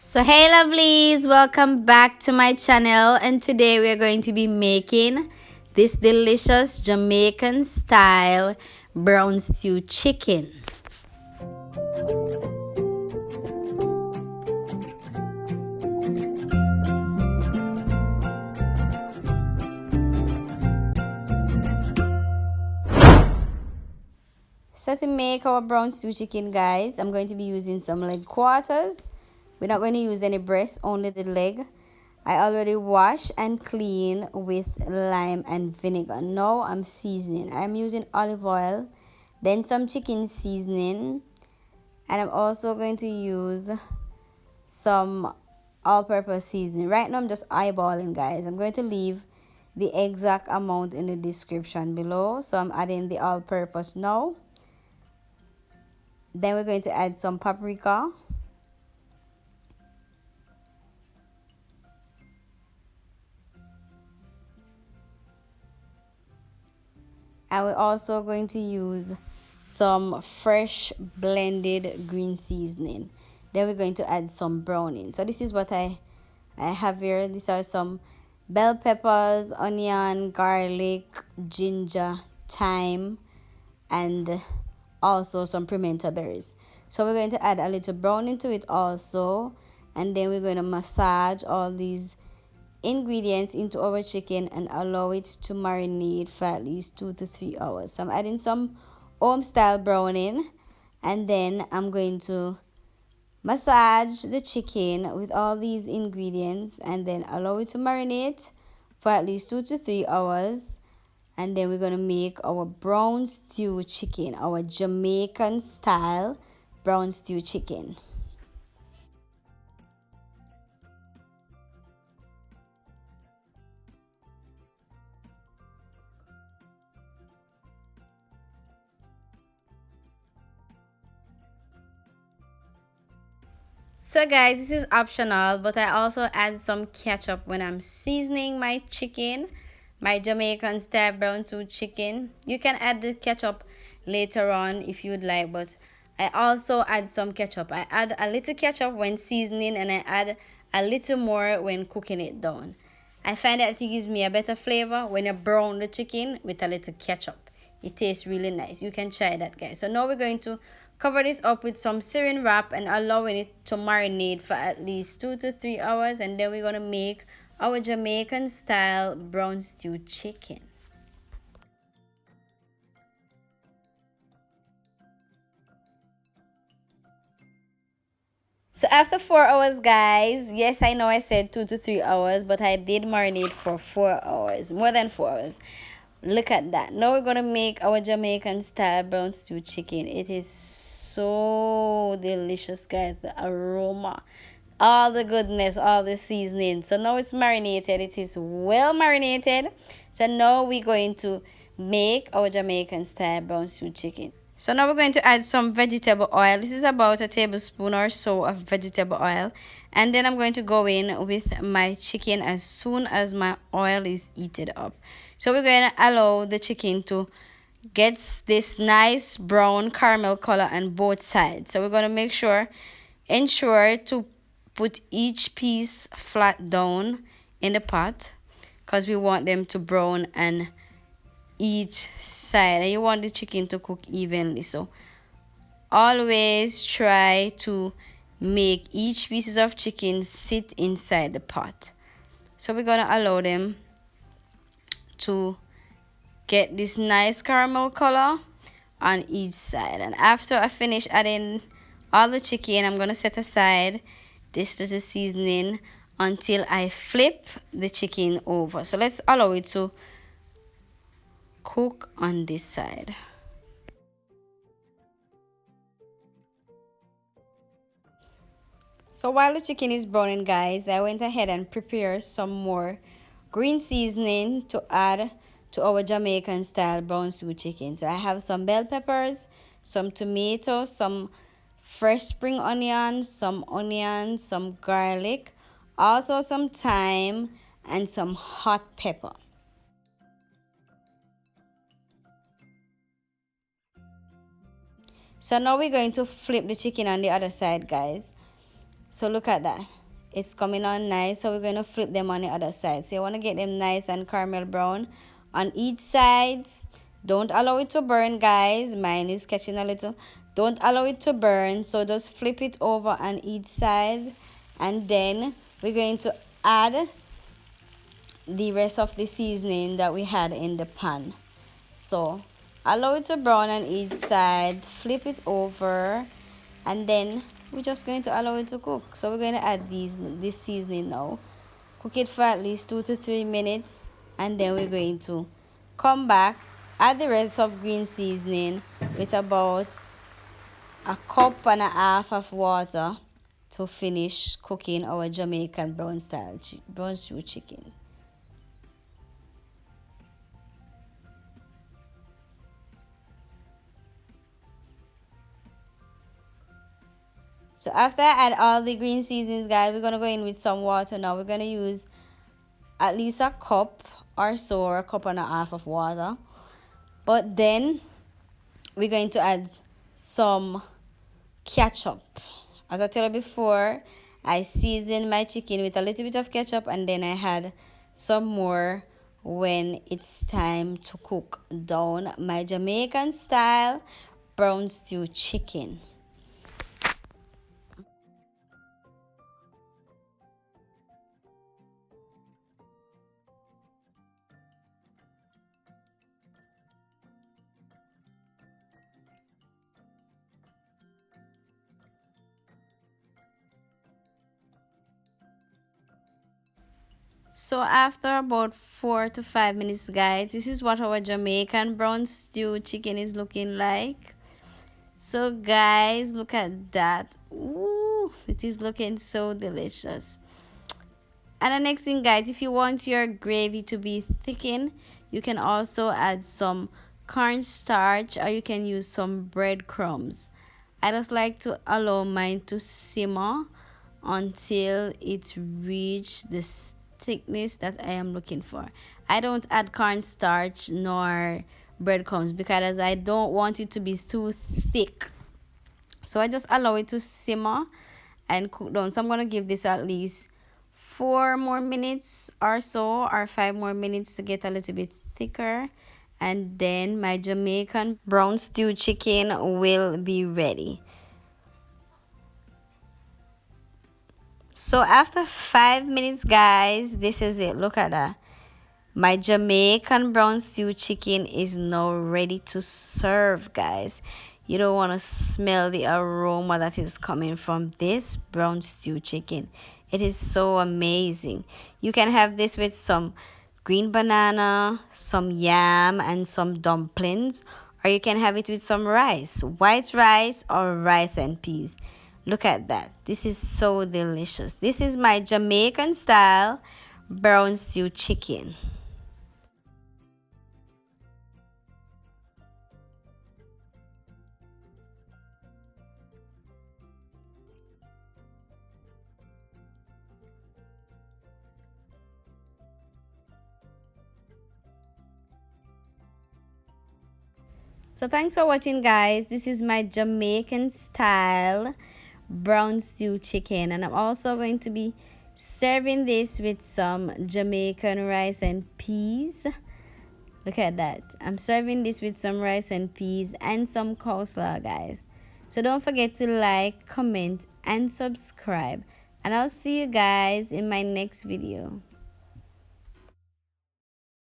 So hey lovelies, welcome back to my channel, and today we're going to be making this delicious Jamaican style brown stew chicken. So to make our brown stew chicken, guys, I'm going to be using some leg quarters. We're not going to use any breast, only the leg. I already wash and clean with lime and vinegar. Now I'm seasoning. I'm using olive oil, then some chicken seasoning, and I'm also going to use some all-purpose seasoning. Right now I'm just eyeballing, guys. I'm going to leave the exact amount in the description below. So I'm adding the all-purpose now. Then we're going to add some paprika. And we're also going to use some fresh blended green seasoning. Then we're going to add some browning. So this is what I have here. These are some bell peppers, onion, garlic, ginger, thyme, and also some pimento berries. So we're going to add a little browning to it also, and then we're going to massage all these ingredients into our chicken and allow it to marinate for at least 2 to 3 hours. So I'm adding some home style browning, and then I'm going to massage the chicken with all these ingredients and then allow it to marinate for at least 2 to 3 hours. And then we're going to make our brown stew chicken, our Jamaican style brown stew chicken. So guys, this is optional, but I also add some ketchup when I'm seasoning my chicken, my Jamaican style brown stew chicken. You can add the ketchup later on if you'd like, but I also add some ketchup. I add a little ketchup when seasoning, and I add a little more when cooking it down. I find that it gives me a better flavor when you brown the chicken with a little ketchup. It tastes really nice. You can try that, guys. So now we're going to cover this up with some saran wrap and allowing it to marinate for at least 2 to 3 hours. And then we're going to make our Jamaican style brown stew chicken. So after 4 hours, guys, yes, I know I said 2 to 3 hours, but I did marinate for 4 hours, more than 4 hours. Look at that. Now we're going to make our Jamaican style brown stew chicken. It is so delicious, guys. The aroma, all the goodness, all the seasoning. So now it's marinated. It is well marinated. So now we're going to make our Jamaican style brown stew chicken. So now we're going to add some vegetable oil. This is about a tablespoon or so of vegetable oil. And then I'm going to go in with my chicken as soon as my oil is heated up. So we're going to allow the chicken to get this nice brown caramel color on both sides. So we're going to ensure to put each piece flat down in the pot, because we want them to brown and each side, and you want the chicken to cook evenly. So always try to make each pieces of chicken sit inside the pot. So we're gonna allow them to get this nice caramel color on each side. And after I finish adding all the chicken, I'm gonna set aside this little seasoning until I flip the chicken over. So let's allow it to cook on this side. So while the chicken is browning, guys, I went ahead and prepared some more green seasoning to add to our Jamaican style brown stew chicken. So I have some bell peppers, some tomatoes, some fresh spring onions, some garlic, also some thyme, and some hot pepper. So now we're going to flip the chicken on the other side, guys. So look at that, it's coming on nice. So we're going to flip them on the other side. So you want to get them nice and caramel brown on each side. Don't allow it to burn, guys. Mine is catching a little. Don't allow it to burn, so just flip it over on each side, and then we're going to add the rest of the seasoning that we had in the pan. So allow it to brown on each side, flip it over, and then we're just going to allow it to cook. So we're going to add this seasoning now. Cook it for at least 2 to 3 minutes, and then we're going to come back, add the rest of green seasoning with about a cup and a half of water to finish cooking our Jamaican brown stew chicken. So after I add all the green seasonings, guys, we're going to go in with some water now. We're going to use at least a cup or so, or a cup and a half of water. But then we're going to add some ketchup. As I told you before, I seasoned my chicken with a little bit of ketchup, and then I had some more when it's time to cook down my Jamaican style brown stew chicken. So after about 4 to 5 minutes, guys, this is what our Jamaican brown stew chicken is looking like. So guys, look at that. Ooh, it is looking so delicious. And the next thing, guys, if you want your gravy to be thickened, you can also add some cornstarch, or you can use some breadcrumbs. I just like to allow mine to simmer until it reaches this thickness that I am looking for. I don't add cornstarch nor breadcrumbs because I don't want it to be too thick. So I just allow it to simmer and cook down. So I'm going to give this at least 4 more minutes or so, or 5 more minutes to get a little bit thicker, and then my Jamaican brown stew chicken will be ready. So after 5 minutes, guys, this is it. Look at that. My Jamaican brown stew chicken is now ready to serve, guys. You don't want to smell the aroma that is coming from this brown stew chicken. It is so amazing. You can have this with some green banana, some yam, and some dumplings, or you can have it with some rice, white rice or rice and peas. Look at that. This is so delicious. This is my Jamaican style brown stew chicken. So thanks for watching, guys. This is my Jamaican style brown stew chicken, and I'm also going to be serving this with some Jamaican rice and peas. Look at that. I'm serving this with some rice and peas and some coleslaw, guys. So don't forget to like, comment, and subscribe, and I'll see you guys in my next video.